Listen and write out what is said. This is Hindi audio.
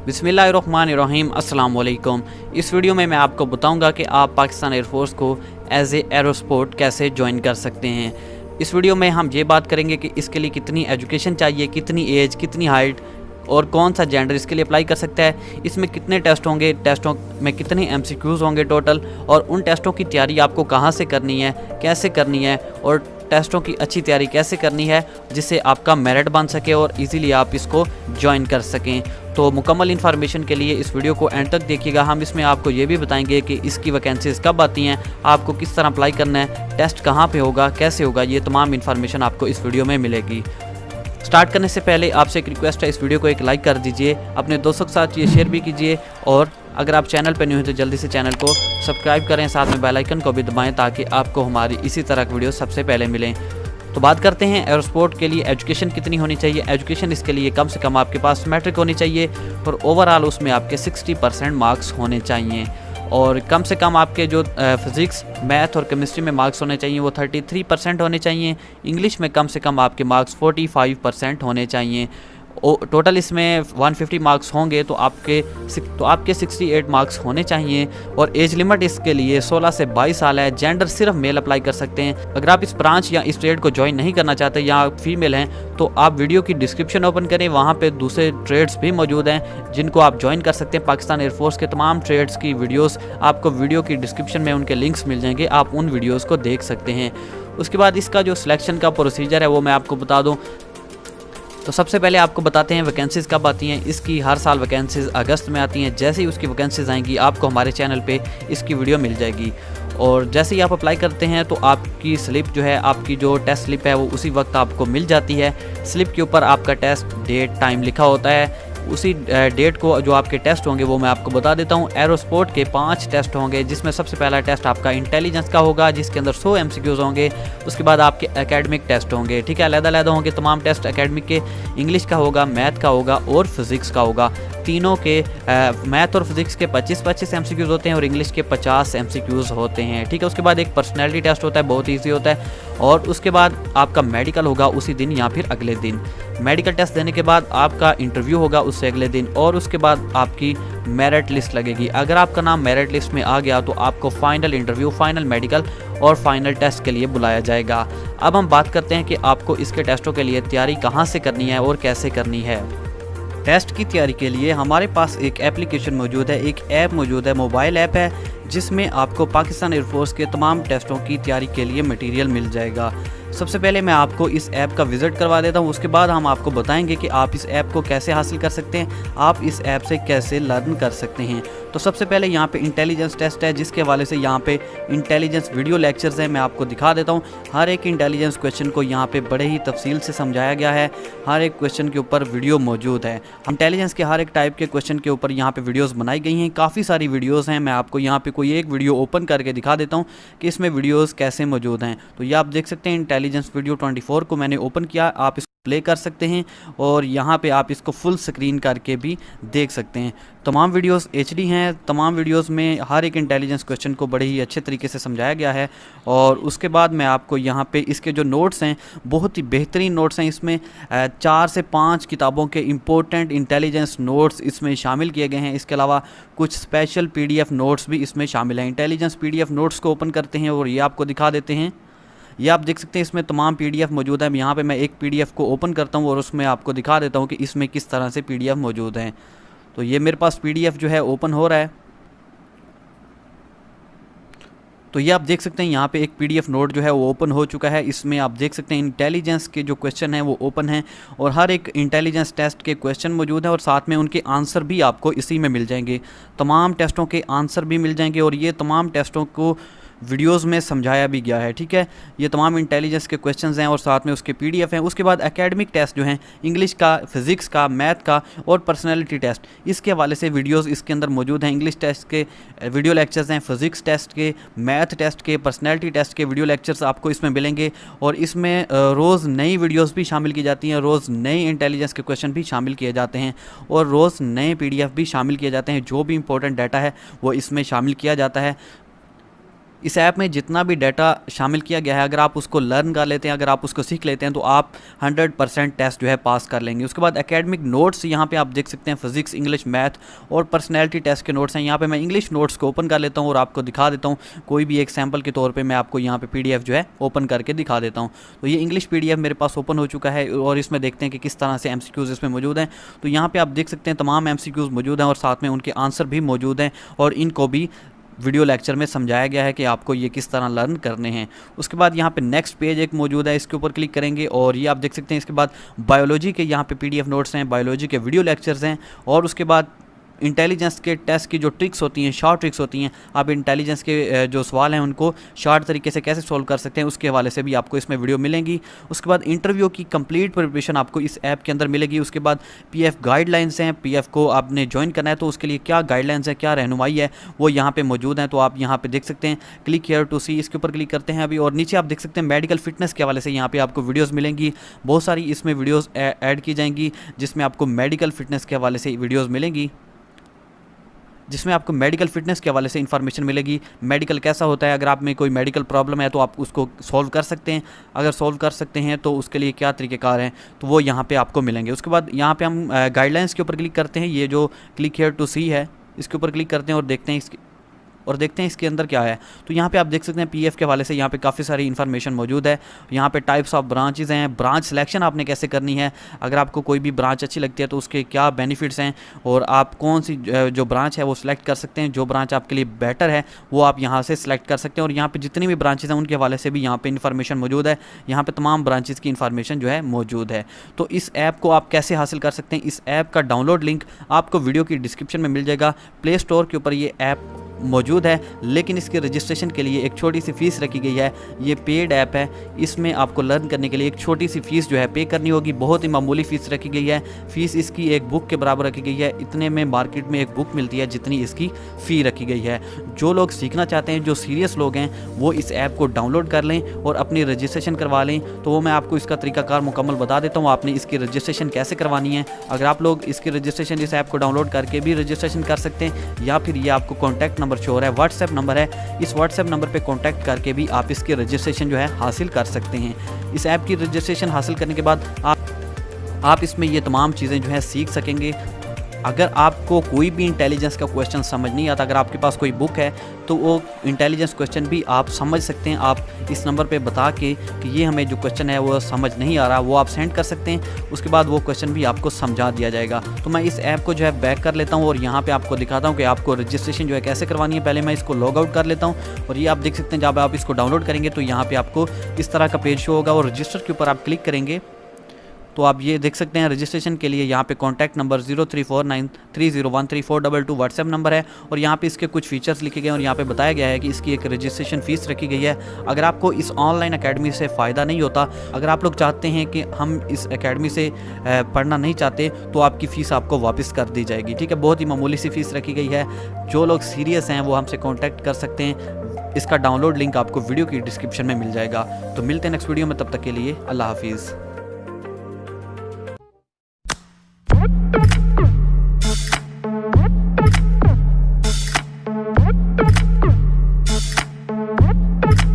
बिस्मिल्लाहिर्रहमानिर्रहीम अस्सलाम वालेकुम। इस वीडियो में मैं आपको बताऊंगा कि आप पाकिस्तान एयरफोर्स को एज ए एरोस्पोर्ट कैसे ज्वाइन कर सकते हैं। इस वीडियो में हम ये बात करेंगे कि इसके लिए कितनी एजुकेशन चाहिए, कितनी एज, कितनी हाइट और कौन सा जेंडर इसके लिए अप्लाई कर सकता है। इसमें कितने टेस्ट होंगे, टेस्टों में कितने MCQs होंगे टोटल, और उन टेस्टों की तैयारी आपको कहाँ से करनी है, कैसे करनी है, और टेस्टों की अच्छी तैयारी कैसे करनी है जिससे आपका मेरिट बन सके और इजीली आप इसको ज्वाइन कर सकें। तो मुकम्मल इन्फॉर्मेशन के लिए इस वीडियो को एंड तक देखिएगा। हम इसमें आपको ये भी बताएंगे कि इसकी वैकेंसीज़ कब आती हैं, आपको किस तरह अप्लाई करना है, टेस्ट कहाँ पे होगा, कैसे होगा, ये तमाम इन्फॉर्मेशन आपको इस वीडियो में मिलेगी। स्टार्ट करने से पहले आपसे एक रिक्वेस्ट है, इस वीडियो को एक लाइक कर दीजिए, अपने दोस्तों के साथ ये शेयर भी कीजिए, और अगर आप चैनल पर न्यू हैं तो जल्दी से चैनल को सब्सक्राइब करें, साथ में बेल आइकन को भी दबाएं ताकि आपको हमारी इसी तरह की वीडियो सबसे पहले मिलें। तो बात करते हैं एयरोस्पोर्ट के लिए एजुकेशन कितनी होनी चाहिए। एजुकेशन इसके लिए कम से कम आपके पास मैट्रिक होनी चाहिए और ओवरऑल उसमें आपके 60% मार्क्स होने चाहिए, और कम से कम आपके जो फिज़िक्स, मैथ और केमिस्ट्री में मार्क्स होने चाहिए वो 33% होने चाहिए। इंग्लिश में कम से कम आपके मार्क्स 45% होने चाहिए। टोटल इसमें 150 मार्क्स होंगे तो आपके 68 मार्क्स होने चाहिए। और एज लिमिट इसके लिए 16 से 22 साल है। जेंडर सिर्फ मेल अप्लाई कर सकते हैं। अगर आप इस ब्रांच या इस ट्रेड को ज्वाइन नहीं करना चाहते या आप फीमेल हैं तो आप वीडियो की डिस्क्रिप्शन ओपन करें, वहाँ पे दूसरे ट्रेड्स भी मौजूद हैं जिनको आप ज्वाइन कर सकते हैं। पाकिस्तान एयरफोर्स के तमाम ट्रेड्स की वीडियोज़ आपको वीडियो की डिस्क्रिप्शन में उनके लिंक्स मिल जाएंगे, आप उन वीडियोज़ को देख सकते हैं। उसके बाद इसका जो सिलेक्शन का प्रोसीजर है वो मैं आपको बता दूँ। तो सबसे पहले आपको बताते हैं वैकेंसीज़ कब आती हैं। इसकी हर साल वैकेंसीज़ अगस्त में आती हैं। जैसे ही उसकी वैकेंसीज़ आएंगी आपको हमारे चैनल पे इसकी वीडियो मिल जाएगी, और जैसे ही आप अप्लाई करते हैं तो आपकी स्लिप जो है, आपकी जो टेस्ट स्लिप है वो उसी वक्त आपको मिल जाती है। स्लिप के ऊपर आपका टेस्ट डेट टाइम लिखा होता है। उसी डेट को जो आपके टेस्ट होंगे वो मैं आपको बता देता हूँ। एरोस्पोर्ट के 5 टेस्ट होंगे, जिसमें सबसे पहला टेस्ट आपका इंटेलिजेंस का होगा जिसके अंदर 100 MCQs होंगे। उसके बाद आपके एकेडमिक टेस्ट होंगे, ठीक है, अलग-अलग होंगे तमाम टेस्ट। एकेडमिक के इंग्लिश का होगा, मैथ का होगा और फिज़िक्स का होगा। तीनों के मैथ और फिज़िक्स के 25-25 MCQs होते हैं और इंग्लिश के 50 MCQs होते हैं, ठीक है। उसके बाद एक पर्सनैलिटी टेस्ट होता है, बहुत ईजी होता है। और उसके बाद आपका मेडिकल होगा उसी दिन या फिर अगले दिन। मेडिकल टेस्ट देने के बाद आपका इंटरव्यू होगा उससे अगले दिन, और उसके बाद आपकी मेरिट लिस्ट लगेगी। अगर आपका नाम मेरिट लिस्ट में आ गया तो आपको फाइनल इंटरव्यू, फाइनल मेडिकल और फाइनल टेस्ट के लिए बुलाया जाएगा। अब हम बात करते हैं कि आपको इसके टेस्टों के लिए तैयारी कहाँ से करनी है और कैसे करनी है। टेस्ट की तैयारी के लिए हमारे पास एक एप्लीकेशन मौजूद है, एक ऐप मौजूद है, मोबाइल ऐप है, जिसमें आपको पाकिस्तान एयरफोर्स के तमाम टेस्टों की तैयारी के लिए मटेरियल मिल जाएगा। सबसे पहले मैं आपको इस ऐप का विज़िट करवा देता हूँ, उसके बाद हम आपको बताएंगे कि आप इस ऐप को कैसे हासिल कर सकते हैं, आप इस ऐप से कैसे लर्न कर सकते हैं। तो सबसे पहले यहाँ पे इंटेलिजेंस टेस्ट है, जिसके हवाले से यहाँ पे इंटेलिजेंस वीडियो लेक्चर्स हैं, मैं आपको दिखा देता हूँ। हर एक इंटेलिजेंस क्वेश्चन को यहाँ पे बड़े ही तफसील से समझाया गया है। हर एक क्वेश्चन के ऊपर वीडियो मौजूद है। इंटेलिजेंस के हर एक टाइप के क्वेश्चन के ऊपर यहाँ पे वीडियोज़ बनाई गई हैं। काफ़ी सारी वीडियोज़ हैं। मैं आपको यहाँ पे कोई एक वीडियो ओपन करके दिखा देता हूँ कि इसमें वीडियोज़ कैसे मौजूद हैं। तो ये आप देख सकते हैं, इंटेलिजेंस वीडियो 24 को मैंने ओपन किया, आप इसको प्ले कर सकते हैं और यहाँ पे आप इसको फुल स्क्रीन करके भी देख सकते हैं। तमाम वीडियोस HD हैं। तमाम वीडियोस में हर एक इंटेलिजेंस क्वेश्चन को बड़े ही अच्छे तरीके से समझाया गया है। और उसके बाद मैं आपको यहाँ पे इसके जो नोट्स हैं, बहुत ही बेहतरीन नोट्स हैं। इसमें 4 से 5 किताबों के इम्पोर्टेंट इंटेलिजेंस नोट्स इसमें शामिल किए गए हैं। इसके अलावा कुछ स्पेशल PDF नोट्स भी इसमें शामिल हैं। इंटेलिजेंस PDF नोट्स को ओपन करते हैं और ये आपको दिखा देते हैं। ये आप देख सकते हैं, इसमें तमाम PDF मौजूद है। यहाँ पे मैं एक PDF को ओपन करता हूँ और उसमें आपको दिखा देता हूँ कि इसमें किस तरह से PDF मौजूद हैं। तो ये मेरे पास PDF जो है ओपन हो रहा है। तो ये आप देख सकते हैं, यहाँ पे एक PDF नोट जो है वो ओपन हो चुका है। इसमें आप देख सकते हैं इंटेलिजेंस के जो क्वेश्चन हैं वो ओपन हैं, और हर एक इंटेलिजेंस टेस्ट के क्वेश्चन मौजूद हैं और साथ में उनके आंसर भी आपको इसी में मिल जाएंगे। तमाम टेस्टों के आंसर भी मिल जाएंगे और ये तमाम टेस्टों को वीडियोज़ में समझाया भी गया है, ठीक है। ये तमाम इंटेलिजेंस के क्वेश्चंस हैं और साथ में उसके PDF हैं। उसके बाद एकेडमिक टेस्ट जो हैं, इंग्लिश का, फिज़िक्स का, मैथ का और पर्सनैलिटी टेस्ट, इसके हवाले से वीडियोज़ इसके अंदर मौजूद हैं। इंग्लिश टेस्ट के वीडियो लेक्चर्स हैं, फिज़िक्स टेस्ट के, मैथ टेस्ट के, पर्सनैलिटी टेस्ट के वीडियो लेक्चर्स आपको इसमें मिलेंगे। और इसमें रोज़ नई वीडियोज़ भी शामिल की जाती हैं, रोज़ नए इंटेलिजेंस के क्वेश्चन भी शामिल किए जाते हैं और रोज़ नए PDF भी शामिल किए जाते हैं। जो भी इंपॉर्टेंट डाटा है वो इसमें शामिल किया जाता है। इस ऐप में जितना भी डाटा शामिल किया गया है, अगर आप उसको लर्न कर लेते हैं, अगर आप उसको सीख लेते हैं, तो आप 100% टेस्ट जो है पास कर लेंगे। उसके बाद एकेडमिक नोट्स यहाँ पे आप देख सकते हैं, फिजिक्स, इंग्लिश, मैथ और पर्सनैलिटी टेस्ट के नोट्स हैं। यहाँ पे मैं इंग्लिश नोट्स को ओपन कर लेता हूँ और आपको दिखा देता हूँ, कोई भी एक सैम्पल के तौर पर मैं आपको यहाँ पे PDF जो है ओपन करके दिखा देता हूँ। तो ये इंग्लिश PDF मेरे पास ओपन हो चुका है और इसमें देखते हैं कि किस तरह से MCQs इसमें मौजूद हैं। तो यहाँ पे आप देख सकते हैं तमाम MCQs मौजूद हैं और साथ में उनके आंसर भी मौजूद हैं और इनको भी वीडियो लेक्चर में समझाया गया है कि आपको ये किस तरह लर्न करने हैं। उसके बाद यहाँ पे नेक्स्ट पेज एक मौजूद है, इसके ऊपर क्लिक करेंगे और ये आप देख सकते हैं। इसके बाद बायोलॉजी के यहाँ पे PDF नोट्स हैं, बायोलॉजी के वीडियो लेक्चर्स हैं और उसके बाद इंटेलिजेंस के टेस्ट की जो ट्रिक्स होती हैं, शॉर्ट ट्रिक्स होती हैं, आप इंटेलिजेंस के जो सवाल हैं उनको शॉर्ट तरीके से कैसे सॉल्व कर सकते हैं, उसके हवाले से भी आपको इसमें वीडियो मिलेंगी। उसके बाद इंटरव्यू की कंप्लीट प्रिपरेशन आपको इस ऐप के अंदर मिलेगी। उसके बाद PF गाइडलाइंस हैं, PF को आपने ज्वाइन करना है तो उसके लिए क्या गाइडलाइंस है, क्या रहनुमाई है, वो यहाँ पर मौजूद हैं। तो आप यहाँ पर देख सकते हैं, क्लिक हियर टू सी, इसके ऊपर क्लिक करते हैं अभी और नीचे आप देख सकते हैं मेडिकल फिटनेस के हवाले से यहाँ पर आपको वीडियोज़ मिलेंगी। बहुत सारी इसमें वीडियोज़ ऐड की जाएंगी जिसमें आपको मेडिकल फिटनेस के हवाले से वीडियोज़ मिलेंगी, जिसमें आपको मेडिकल फिटनेस के हवाले से इन्फॉर्मेशन मिलेगी। मेडिकल कैसा होता है, अगर आप में कोई मेडिकल प्रॉब्लम है तो आप उसको सॉल्व कर सकते हैं, अगर सॉल्व कर सकते हैं तो उसके लिए क्या तरीक़ेकार हैं, तो वो यहाँ पे आपको मिलेंगे। उसके बाद यहाँ पे हम गाइडलाइंस के ऊपर क्लिक करते हैं, ये जो क्लिक हियर टू सी है इसके ऊपर क्लिक करते हैं और देखते हैं इसके अंदर क्या है। तो यहाँ पे आप देख सकते हैं PF के हवाले से यहाँ पे काफ़ी सारी इन्फॉर्मेशन मौजूद है। यहाँ पे टाइप्स ऑफ ब्रांचेज़ हैं, ब्रांच सिलेक्शन आपने कैसे करनी है, अगर आपको कोई भी ब्रांच अच्छी लगती है तो उसके क्या बेनिफिट्स हैं और आप कौन सी जो ब्रांच है वो सिलेक्ट कर सकते हैं, जो ब्रांच आपके लिए बेटर है वो आप यहाँ से सिलेक्ट कर सकते हैं। और यहाँ पर जितनी भी ब्रांचेज़ हैं उनके हवाले से भी यहाँ पर इन्फॉर्मेशन मौजूद है। यहाँ पर तमाम ब्रांचेज़ की इन्फॉर्मेशन जो है मौजूद है। तो इस ऐप को आप कैसे हासिल कर सकते हैं, इस ऐप का डाउनलोड लिंक आपको वीडियो की डिस्क्रिप्शन में मिल जाएगा। प्ले स्टोर के ऊपर ये ऐप मौजूद है, लेकिन इसके रजिस्ट्रेशन के लिए एक छोटी सी फ़ीस रखी गई है। ये पेड ऐप है, इसमें आपको लर्न करने के लिए एक छोटी सी फ़ीस जो है पे करनी होगी। बहुत ही मामूली फ़ीस रखी गई है, फ़ीस इसकी एक बुक के बराबर रखी गई है। इतने में मार्केट में एक बुक मिलती है जितनी इसकी फ़ी रखी गई है। जो लोग सीखना चाहते हैं, जो सीरियस लोग हैं, वो इस ऐप को डाउनलोड कर लें और अपनी रजिस्ट्रेशन करवा लें। तो वो मैं आपको इसका तरीकाकार मुकम्मल बता देता हूँ, आपने इसकी रजिस्ट्रेशन कैसे करवानी है। अगर आप लोग इसकी रजिस्ट्रेशन इस ऐप को डाउनलोड करके भी रजिस्ट्रेशन कर सकते हैं, या फिर ये आपको कॉन्टैक्ट नंबर शो हो रहा है, व्हाट्सएप नंबर है, इस व्हाट्सएप नंबर पे कांटेक्ट करके भी आप इसकी रजिस्ट्रेशन जो है हासिल कर सकते हैं। इस ऐप की रजिस्ट्रेशन हासिल करने के बाद आप इसमें ये तमाम चीज़ें जो है सीख सकेंगे। अगर आपको कोई भी इंटेलिजेंस का क्वेश्चन समझ नहीं आता, अगर आपके पास कोई बुक है तो वो इंटेलिजेंस क्वेश्चन भी आप समझ सकते हैं। आप इस नंबर पे बता के कि ये हमें जो क्वेश्चन है वो समझ नहीं आ रहा, वो आप सेंड कर सकते हैं। उसके बाद वो क्वेश्चन भी आपको समझा दिया जाएगा। तो मैं इस ऐप को जो है बैक कर लेता हूँ और यहाँ पे आपको दिखाता हूँ कि आपको रजिस्ट्रेशन जो है कैसे करवानी है। पहले मैं इसको लॉग आउट कर लेता हूँ और ये आप देख सकते हैं, जब आप इसको डाउनलोड करेंगे तो यहाँ पर आपको इस तरह का पेज शो होगा और रजिस्टर के ऊपर आप क्लिक करेंगे तो आप ये देख सकते हैं रजिस्ट्रेशन के लिए यहाँ पे कॉन्टैक्ट नंबर 0349301342 व्हाट्सएप नंबर है और यहाँ पे इसके कुछ फीचर्स लिखे गए हैं और यहाँ पे बताया गया है कि इसकी एक रजिस्ट्रेशन फ़ीस रखी गई है। अगर आपको इस ऑनलाइन एकेडमी से फ़ायदा नहीं होता, अगर आप लोग चाहते हैं कि हम इस एकेडमी से पढ़ना नहीं चाहते, तो आपकी फ़ीस आपको वापस कर दी जाएगी। ठीक है, बहुत ही मामूली सी फ़ीस रखी गई है। जो लोग सीरियस हैं वो हमसे कॉन्टैक्ट कर सकते हैं। इसका डाउनलोड लिंक आपको वीडियो की डिस्क्रिप्शन में मिल जाएगा। तो मिलते हैं नेक्स्ट वीडियो में, तब तक के लिए अल्लाह हाफिज़।